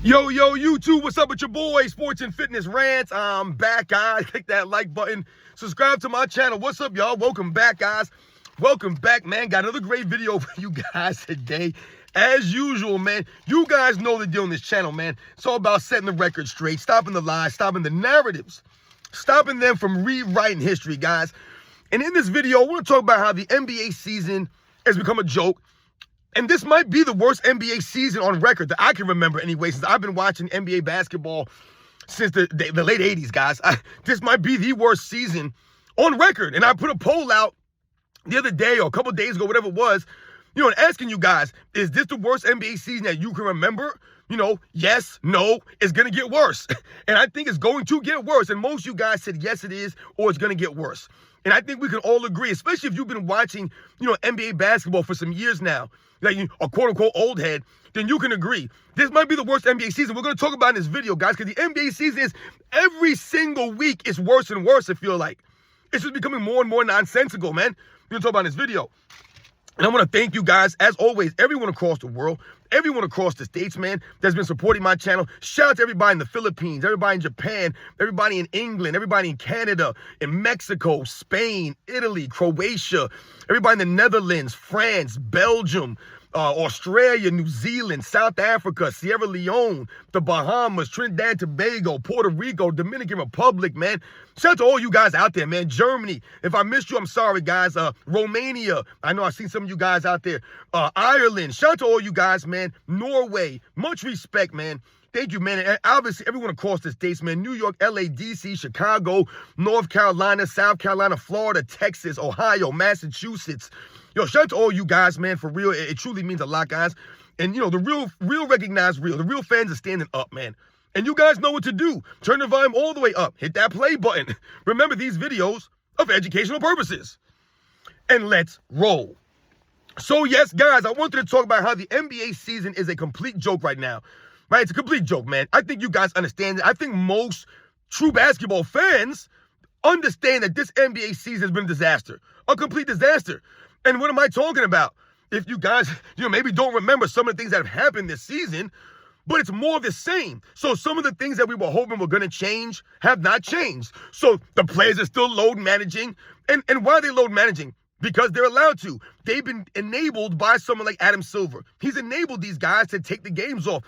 Yo, YouTube, what's up with your boy, Sports and Fitness Rants? I'm back, guys. Click that like button. Subscribe to my channel. What's up, y'all? Welcome back, guys. Welcome back, man. Got another great video for you guys today. As usual, man, you guys know the deal on this channel, man. It's all about setting the record straight, stopping the lies, stopping the narratives, stopping them from rewriting history, guys. And in this video, I want to talk about how the NBA season has become a joke. And this might be the worst NBA season on record that I can remember anyway, since I've been watching NBA basketball since the late 80s, guys. This might be the worst season on record. And I put a poll out the other day or a couple days ago, whatever it was, and asking you guys, is this the worst NBA season that you can remember? Yes, no, it's going to get worse. And I think it's going to get worse. And most of you guys said, yes, it is, or it's going to get worse. And I think we can all agree, especially if you've been watching, NBA basketball for some years now, like a quote-unquote old head, then you can agree. This might be the worst NBA season. We're going to talk about in this video, guys, because the NBA season is every single week is worse and worse, I feel like. It's just becoming more and more nonsensical, man. We're going to talk about in this video. And I want to thank you guys, as always, everyone across the world, everyone across the states, man, that's been supporting my channel. Shout out to everybody in the Philippines, everybody in Japan, everybody in England, everybody in Canada, in Mexico, Spain, Italy, Croatia, everybody in the Netherlands, France, Belgium, Australia, New Zealand, South Africa, Sierra Leone, the Bahamas, Trinidad and Tobago, Puerto Rico, Dominican Republic, man. Shout out to all you guys out there, man. Germany. If I missed you, I'm sorry, guys. Romania. I know I've seen some of you guys out there. Ireland. Shout out to all you guys, man. Norway. Much respect, man. Thank you, man. And obviously, everyone across the states, man. New York, LA, DC, Chicago, North Carolina, South Carolina, Florida, Texas, Ohio, Massachusetts. Yo, shout out to all you guys, man, for real. It truly means a lot, guys. And, the real recognize real. The real fans are standing up, man. And you guys know what to do. Turn the volume all the way up. Hit that play button. Remember, these videos are for educational purposes. And let's roll. So, yes, guys, I wanted to talk about how the NBA season is a complete joke right now. Right? It's a complete joke, man. I think you guys understand it. I think most true basketball fans understand that this NBA season has been a disaster. A complete disaster. And what am I talking about? If you guys, maybe don't remember some of the things that have happened this season, but it's more of the same. So some of the things that we were hoping were going to change have not changed. So the players are still load managing. And why are they load managing? Because they're allowed to. They've been enabled by someone like Adam Silver. He's enabled these guys to take the games off.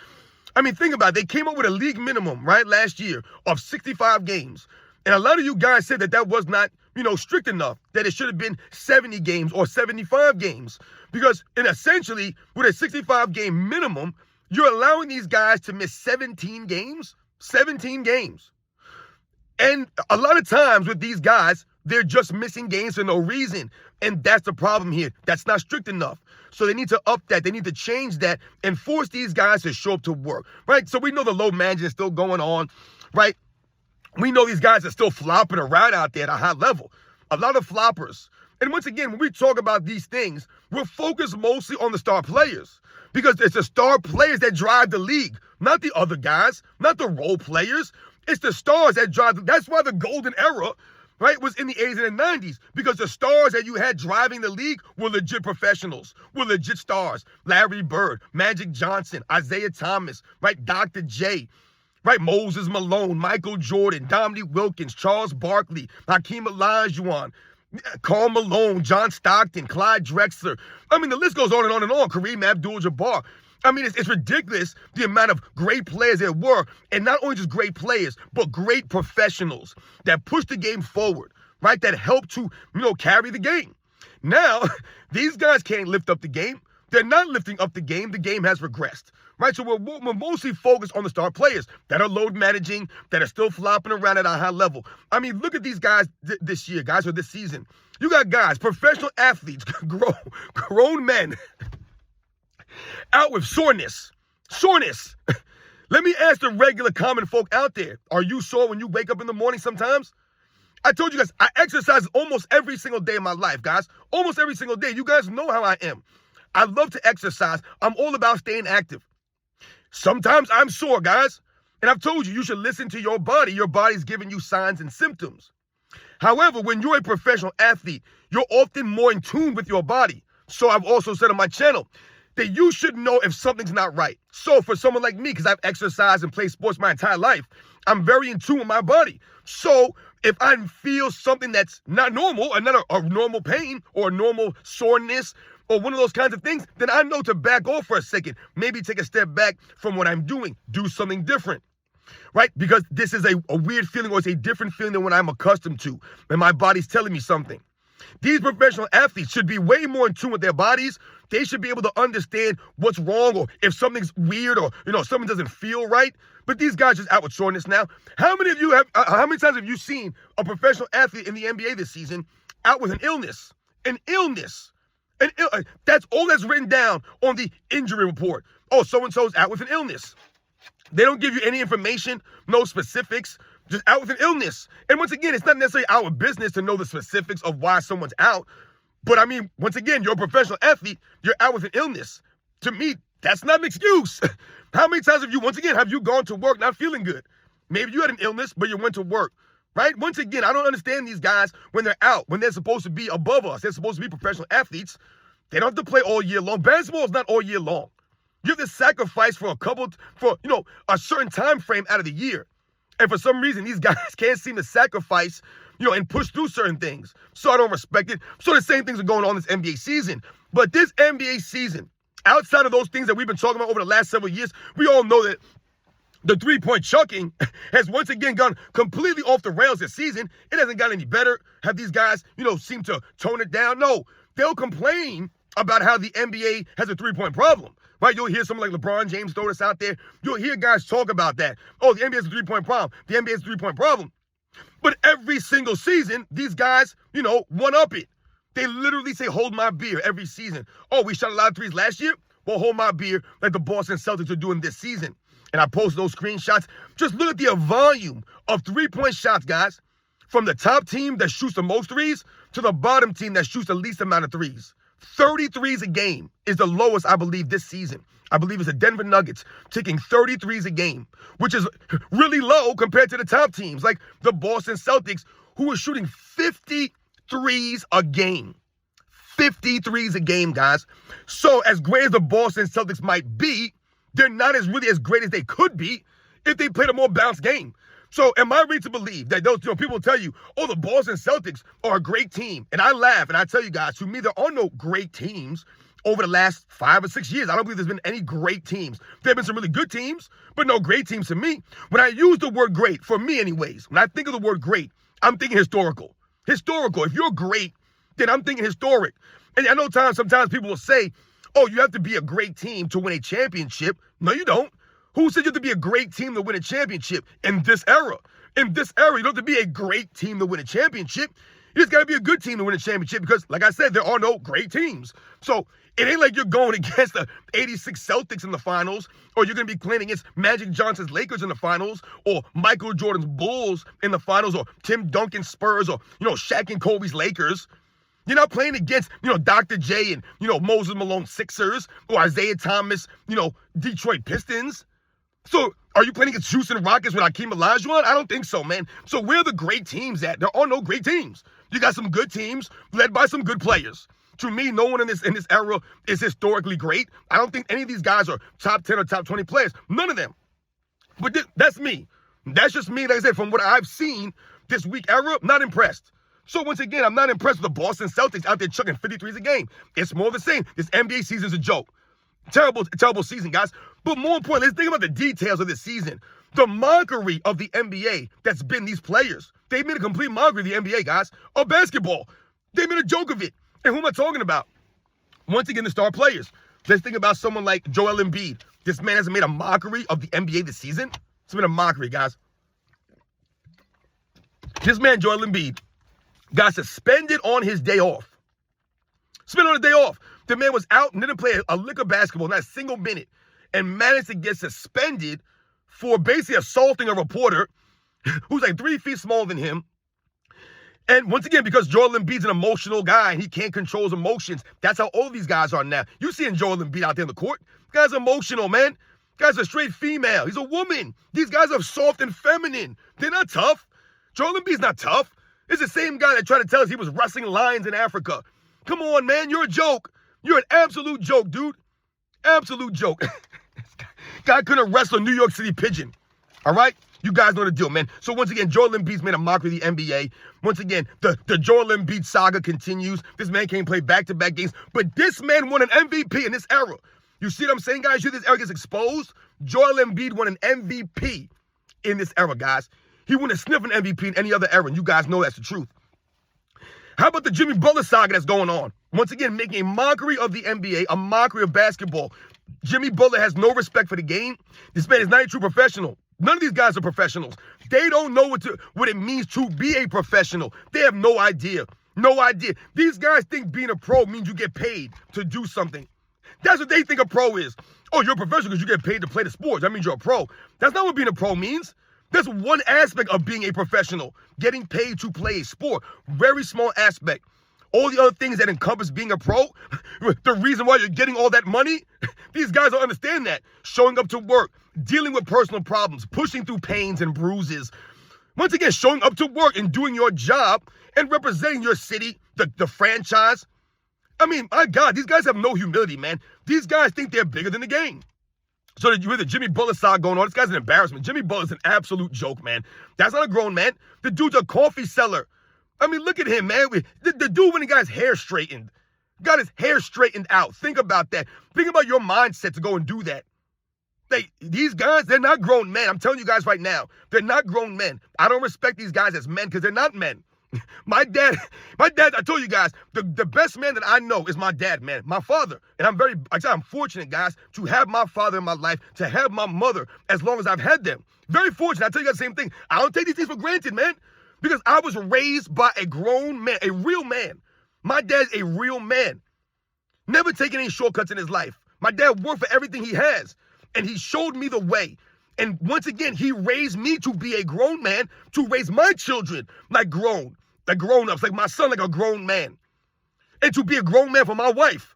I mean, think about it. They came up with a league minimum, right, last year of 65 games. And a lot of you guys said that was not, strict enough, that it should have been 70 games or 75 games. Because, essentially, with a 65-game minimum, you're allowing these guys to miss 17 games. 17 games. And a lot of times with these guys, they're just missing games for no reason. And that's the problem here. That's not strict enough. So they need to up that. They need to change that and force these guys to show up to work, right? So we know the load management is still going on, right? We know these guys are still flopping around out there at a high level. A lot of floppers. And once again, when we talk about these things, we're focused mostly on the star players because it's the star players that drive the league, not the other guys, not the role players. It's the stars that drive. That's why the golden era, right, was in the 80s and the 90s, because the stars that you had driving the league were legit professionals, were legit stars. Larry Bird, Magic Johnson, Isaiah Thomas, right, Dr. J, right, Moses Malone, Michael Jordan, Dominique Wilkins, Charles Barkley, Hakeem Olajuwon, Karl Malone, John Stockton, Clyde Drexler. I mean, the list goes on and on and on. Kareem Abdul-Jabbar. I mean, it's ridiculous the amount of great players there were, and not only just great players, but great professionals that pushed the game forward, right, that helped to, carry the game. Now, these guys can't lift up the game. They're not lifting up the game. The game has regressed, right? So we're mostly focused on the star players that are load managing, that are still flopping around at a high level. I mean, look at these guys this year, guys, or this season. You got guys, professional athletes, grown men, out with soreness. Let me ask the regular common folk out there, are you sore when you wake up in the morning sometimes? I told you guys, I exercise almost every single day of my life, guys. Almost every single day. You guys know how I am. I love to exercise. I'm all about staying active. Sometimes I'm sore, guys. And I've told you, you should listen to your body. Your body's giving you signs and symptoms. However, when you're a professional athlete, you're often more in tune with your body. So I've also said on my channel, that you should know if something's not right. So for someone like me, because I've exercised and played sports my entire life, I'm very in tune with my body. So if I feel something that's not normal, not a normal pain or a normal soreness or one of those kinds of things, then I know to back off for a second, maybe take a step back from what I'm doing, do something different, right? Because this is a weird feeling, or it's a different feeling than what I'm accustomed to, and my body's telling me something. These professional athletes should be way more in tune with their bodies. They should be able to understand what's wrong, or if something's weird, or something doesn't feel right. But these guys just out with soreness now. How many times have you seen a professional athlete in the NBA this season out with an illness? An illness. That's all that's written down on the injury report. Oh, so-and-so's out with an illness. They don't give you any information, no specifics, just out with an illness. And once again, it's not necessarily our business to know the specifics of why someone's out. But I mean, once again, you're a professional athlete, you're out with an illness. To me, that's not an excuse. How many times have you gone to work not feeling good? Maybe you had an illness, but you went to work, right? Once again, I don't understand these guys when they're out, when they're supposed to be above us. They're supposed to be professional athletes. They don't have to play all year long. Basketball is not all year long. You have to sacrifice for a certain time frame out of the year. And for some reason, these guys can't seem to sacrifice, and push through certain things. So I don't respect it. So the same things are going on this NBA season. But this NBA season, outside of those things that we've been talking about over the last several years, we all know that the three-point chucking has once again gone completely off the rails this season. It hasn't gotten any better. Have these guys, seem to tone it down? No. They'll complain about how the NBA has a three-point problem. Right? You'll hear someone like LeBron James throw this out there. You'll hear guys talk about that. Oh, the NBA has a three-point problem. The NBA has a three-point problem. But every single season, these guys, one-up it. They literally say, hold my beer every season. Oh, we shot a lot of threes last year? Well, hold my beer like the Boston Celtics are doing this season. And I post those screenshots. Just look at the volume of three-point shots, guys. From the top team that shoots the most threes to the bottom team that shoots the least amount of threes. 30 threes a game is the lowest, I believe, this season. I believe it's the Denver Nuggets taking 30 threes a game, which is really low compared to the top teams like the Boston Celtics, who are shooting 50 threes a game. 50 threes a game, guys. So as great as the Boston Celtics might be, they're not really as great as they could be if they played a more balanced game. So am I right to believe that those people tell you, oh, the Boston Celtics are a great team? And I laugh and I tell you guys, to me, there are no great teams over the last 5 or 6 years. I don't believe there's been any great teams. There have been some really good teams, but no great teams to me. When I use the word great, for me anyways, when I think of the word great, I'm thinking historical. Historical. If you're great, then I'm thinking historic. And I know sometimes people will say, oh, you have to be a great team to win a championship. No, you don't. Who said you have to be a great team to win a championship in this era? In this era, you don't have to be a great team to win a championship. You just got to be a good team to win a championship because, like I said, there are no great teams. So it ain't like you're going against the 86 Celtics in the finals, or you're going to be playing against Magic Johnson's Lakers in the finals, or Michael Jordan's Bulls in the finals, or Tim Duncan's Spurs, or, Shaq and Kobe's Lakers. You're not playing against, Dr. J and, Moses Malone Sixers, or Isaiah Thomas, Detroit Pistons. So are you playing against Houston Rockets with Hakeem Olajuwon? I don't think so, man. So where are the great teams at? There are no great teams. You got some good teams led by some good players. To me, no one in this era is historically great. I don't think any of these guys are top 10 or top 20 players. None of them. But that's me. That's just me. Like I said, from what I've seen this week era, not impressed. So once again, I'm not impressed with the Boston Celtics out there chucking 53s a game. It's more the same. This NBA season's a joke. Terrible, terrible season, guys. But more importantly, let's think about the details of this season. The mockery of the NBA that's been these players. They made a complete mockery of the NBA, guys, of basketball. They made a joke of it. And who am I talking about? Once again, the star players. Let's think about someone like Joel Embiid. This man hasn't made a mockery of the NBA this season. It's been a mockery, guys. This man, Joel Embiid, got suspended on his day off. Suspended on a day off. The man was out and didn't play a lick of basketball, not a single minute, and managed to get suspended for basically assaulting a reporter who's like 3 feet smaller than him. And once again, because Joel Embiid's an emotional guy and he can't control his emotions, that's how all these guys are now. You seeing Joel Embiid out there in the court? The guy's emotional, man. The guy's a straight female. He's a woman. These guys are soft and feminine. They're not tough. Joel Embiid's not tough. It's the same guy that tried to tell us he was wrestling lions in Africa. Come on, man. You're a joke. You're an absolute joke, dude. Absolute joke. Guy couldn't wrestle a New York City pigeon. All right? You guys know the deal, man. So once again, Joel Embiid's made a mockery of the NBA. Once again, the Joel Embiid saga continues. This man can't play back-to-back games. But this man won an MVP in this era. You see what I'm saying, guys? This era gets exposed. Joel Embiid won an MVP in this era, guys. He wouldn't sniff an MVP in any other era, and you guys know that's the truth. How about the Jimmy Butler saga that's going on? Once again, making a mockery of the NBA, a mockery of basketball. Jimmy Butler has no respect for the game. This man is not a true professional. None of these guys are professionals. They don't know what it means to be a professional. They have no idea. No idea. These guys think being a pro means you get paid to do something. That's what they think a pro is. Oh, you're a professional because you get paid to play the sport. That means you're a pro. That's not what being a pro means. That's one aspect of being a professional. Getting paid to play a sport. Very small aspect. All the other things that encompass being a pro, the reason why you're getting all that money, these guys don't understand that. Showing up to work, dealing with personal problems, pushing through pains and bruises. Once again, showing up to work and doing your job and representing your city, the franchise. I mean, my God, these guys have no humility, man. These guys think they're bigger than the game. So you hear the Jimmy Butler saga going on. This guy's an embarrassment. Jimmy Butler's an absolute joke, man. That's not a grown man. The dude's a coffee seller. I mean, look at him, man. The dude, when he got his hair straightened, got his hair straightened out. Think about that. Think about your mindset to go and do that. These guys, they're not grown men. I'm telling you guys right now, they're not grown men. I don't respect these guys as men because they're not men. My dad, I told you guys, the best man that I know is my dad, man, my father. And I'm fortunate, guys, to have my father in my life, to have my mother as long as I've had them. Very fortunate. I tell you guys the same thing. I don't take these things for granted, man, because I was raised by a grown man, a real man. My dad's a real man. Never taken any shortcuts in his life. My dad worked for everything he has, and he showed me the way. And once again, he raised me to be a grown man, to raise my children like grown-ups, like my son, like a grown man. And to be a grown man for my wife.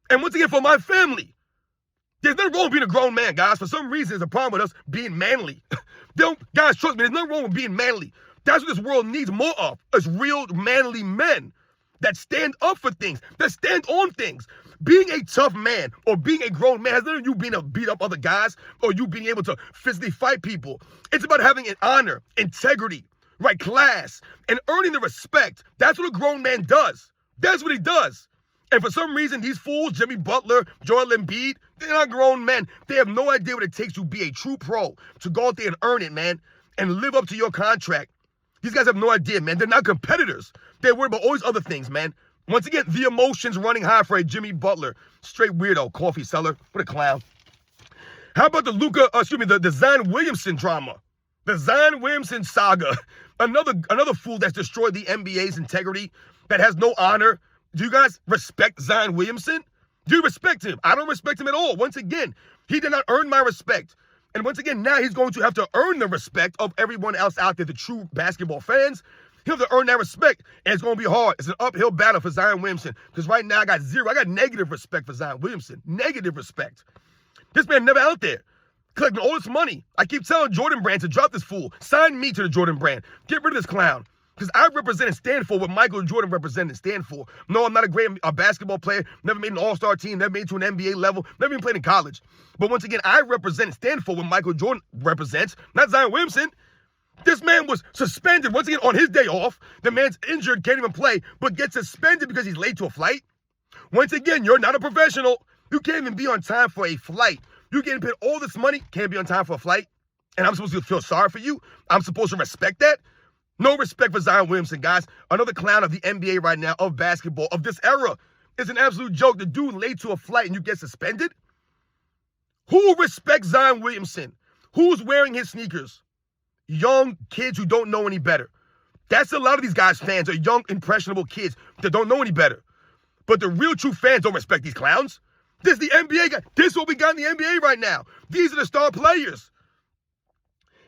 And once again, for my family. There's nothing wrong with being a grown man, guys. For some reason, there's a problem with us being manly. Guys, trust me, there's nothing wrong with being manly. That's what this world needs more of, is real manly men that stand up for things, that stand on things. Being a tough man or being a grown man has nothing to do with you being able to beat up other guys or you being able to physically fight people. It's about having an honor, integrity, right, class, and earning the respect. That's what a grown man does. That's what he does. And for some reason, these fools, Jimmy Butler, Joel Embiid, they're not grown men. They have no idea what it takes to be a true pro, to go out there and earn it, man, and live up to your contract. These guys have no idea, man. They're not competitors. They're worried about all these other things, man. Once again, the emotions running high for a Jimmy Butler. Straight weirdo, coffee seller. What a clown. How about the Zion Williamson drama? The Zion Williamson saga. Another fool that's destroyed the NBA's integrity, that has no honor. Do you guys respect Zion Williamson? Do you respect him? I don't respect him at all. Once again, he did not earn my respect. And once again, now he's going to have to earn the respect of everyone else out there, the true basketball fans. He'll have to earn that respect, and it's going to be hard. It's an uphill battle for Zion Williamson, because right now I got negative respect for Zion Williamson. Negative respect. This man never out there collecting all this money. I keep telling Jordan Brand to drop this fool. Sign me to the Jordan Brand. Get rid of this clown. Because I represent and stand for what Michael Jordan represented and stand for. No, I'm not a great basketball player. Never made an all-star team. Never made it to an NBA level. Never even played in college. But once again, I represent and stand for what Michael Jordan represents, not Zion Williamson. This man was suspended, once again, on his day off. The man's injured, can't even play, but gets suspended because he's late to a flight. Once again, you're not a professional. You can't even be on time for a flight. You're getting paid all this money, can't be on time for a flight. And I'm supposed to feel sorry for you? I'm supposed to respect that? No respect for Zion Williamson, guys. Another clown of the NBA right now, of basketball, of this era. It's an absolute joke. The dude late to a flight and you get suspended? Who respects Zion Williamson? Who's wearing his sneakers? Young kids who don't know any better. That's a lot of these guys' fans are young, impressionable kids that don't know any better. But the real true fans don't respect these clowns. This is the NBA guy. This is what we got in the NBA right now. These are the star players.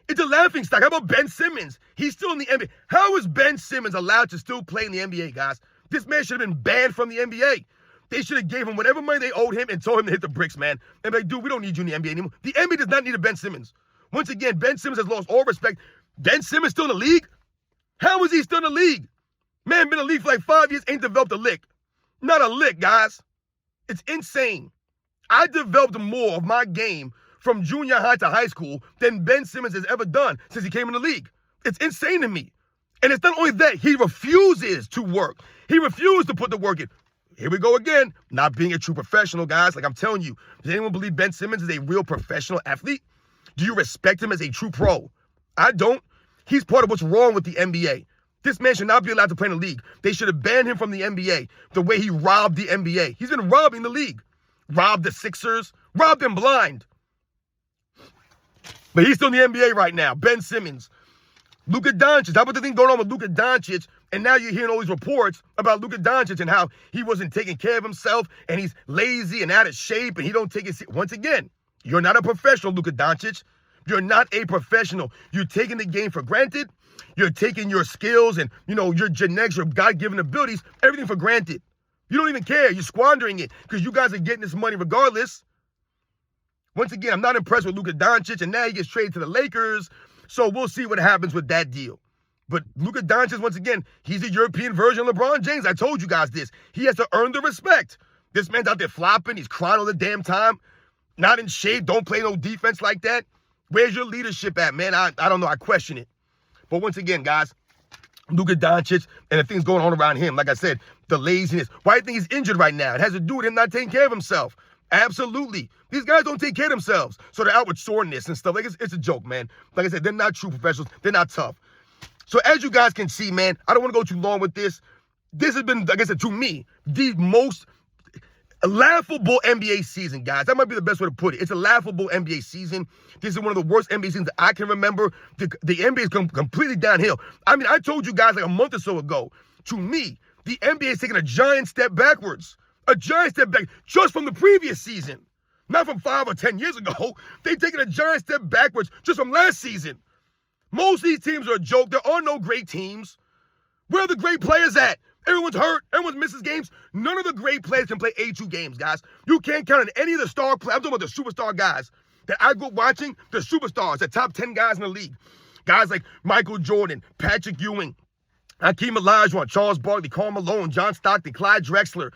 It's a laughingstock. How about Ben Simmons? He's still in the NBA. How is Ben Simmons allowed to still play in the NBA, guys? This man should have been banned from the NBA. They should have gave him whatever money they owed him and told him to hit the bricks, man. And be like, dude, we don't need you in the NBA anymore. The NBA does not need a Ben Simmons. Once again, Ben Simmons has lost all respect. Ben Simmons still in the league? How is he still in the league? Man, been in the league for like 5 years, ain't developed a lick. Not a lick, guys. It's insane. I developed more of my game from junior high to high school than Ben Simmons has ever done since he came in the league. It's insane to me. And it's not only that, he refuses to work. He refused to put the work in. Here we go again, not being a true professional, guys. Like I'm telling you, does anyone believe Ben Simmons is a real professional athlete? Do you respect him as a true pro? I don't. He's part of what's wrong with the NBA. This man should not be allowed to play in the league. They should have banned him from the NBA the way he robbed the NBA. He's been robbing the league. Robbed the Sixers. Robbed them blind. But he's still in the NBA right now. Ben Simmons. Luka Doncic. How about the thing going on with Luka Doncic? And now you're hearing all these reports about Luka Doncic and how he wasn't taking care of himself and he's lazy and out of shape and he don't take it. Once again, you're not a professional, Luka Doncic. You're not a professional. You're taking the game for granted. You're taking your skills and, your genetics, your God-given abilities, everything for granted. You don't even care. You're squandering it because you guys are getting this money regardless. Once again, I'm not impressed with Luka Doncic, and now he gets traded to the Lakers. So we'll see what happens with that deal. But Luka Doncic, once again, he's a European version of LeBron James. I told you guys this. He has to earn the respect. This man's out there flopping. He's crying all the damn time. Not in shape. Don't play no defense like that. Where's your leadership at, man? I don't know. I question it. But once again, guys, Luka Doncic and the things going on around him, like I said, the laziness. Why do you think he's injured right now? It has to do with him not taking care of himself. Absolutely. These guys don't take care of themselves. So they're out with soreness and stuff. Like it's a joke, man. Like I said, they're not true professionals. They're not tough. So as you guys can see, man, I don't want to go too long with this. This has been, like I said, to me, the most laughable NBA season, guys. That might be the best way to put it. It's a laughable NBA season. This is one of the worst NBA seasons that I can remember. The NBA is completely downhill. I mean, I told you guys like a month or so ago, to me, the NBA is taking a giant step backwards. A giant step back just from the previous season. Not from 5 or 10 years ago. They've taken a giant step backwards just from last season. Most of these teams are a joke. There are no great teams. Where are the great players at? Everyone's hurt. Everyone misses games. None of the great players can play 82 games, guys. You can't count on any of the star players. I'm talking about the superstar guys that I grew up watching, the superstars, the top 10 guys in the league. Guys like Michael Jordan, Patrick Ewing, Hakeem Olajuwon, Charles Barkley, Karl Malone, John Stockton, Clyde Drexler.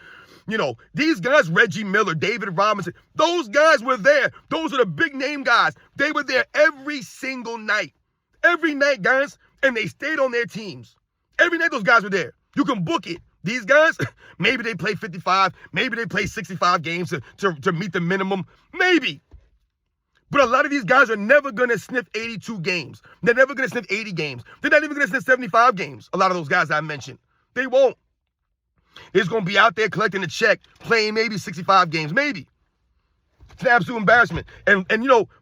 These guys, Reggie Miller, David Robinson, those guys were there. Those are the big name guys. They were there every single night. Every night, guys, and they stayed on their teams. Every night those guys were there. You can book it. These guys, maybe they play 55, maybe they play 65 games to meet the minimum. Maybe. But a lot of these guys are never going to sniff 82 games. They're never going to sniff 80 games. They're not even going to sniff 75 games, a lot of those guys I mentioned. They won't. They're just going to be out there collecting a check, playing maybe 65 games, maybe. It's an absolute embarrassment. And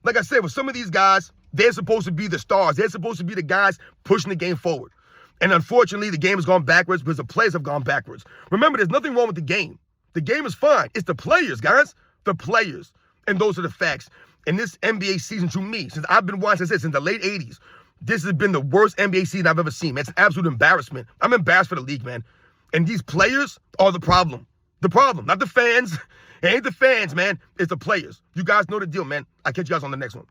like I said, with some of these guys, they're supposed to be the stars. They're supposed to be the guys pushing the game forward. And unfortunately, the game has gone backwards because the players have gone backwards. Remember, there's nothing wrong with the game. The game is fine. It's the players, guys. The players. And those are the facts. And this NBA season, to me, since I've been watching this since the late 80s, this has been the worst NBA season I've ever seen, man. It's an absolute embarrassment. I'm embarrassed for the league, man. And these players are the problem. The problem, not the fans. It ain't the fans, man. It's the players. You guys know the deal, man. I'll catch you guys on the next one.